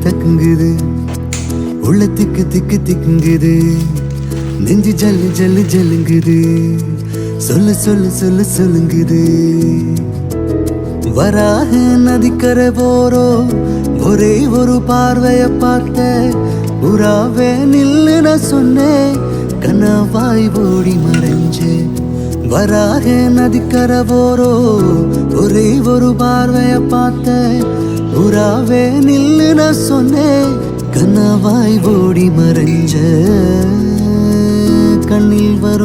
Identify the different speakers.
Speaker 1: தக்குங்குது உள்ள திக்கு திக்கு திக்குங்குது நெஞ்சு ஜல்லு ஜல்லு ஜல்லுங்குது சொல்லு சொல்லு சொல்லு சொல்லுங்குது வராக நதிக்கரை போரோ ஒரே ஒரு பார்வைய பார்த்த புறாவே நில்லு நான் சொன்னேன் கனவாய் ஓடி மறைஞ்சே வராக நதிக்கரை போரோ ஒரே ஒரு பார்வைய பார்த்த புறாவே நில்லு நான் சொன்னேன் கனவாய் ஓடி மறைஞ்ச கண்ணில் வரும்